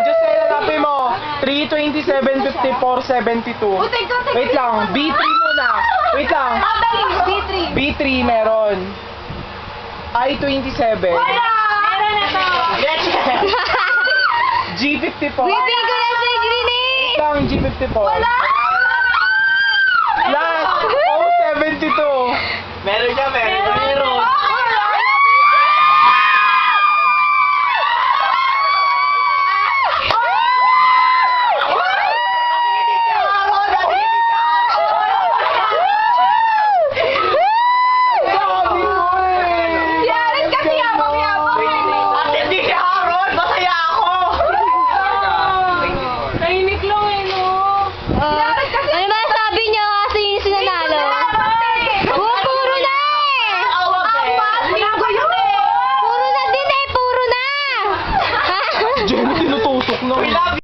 Josella, napin mo. 327, 54, 72. Wait lang, B3 muna. Wait lang. B3 meron. I-27. Meron na to. G54. Bibig ko na si Green Wait lang, G54. Wala!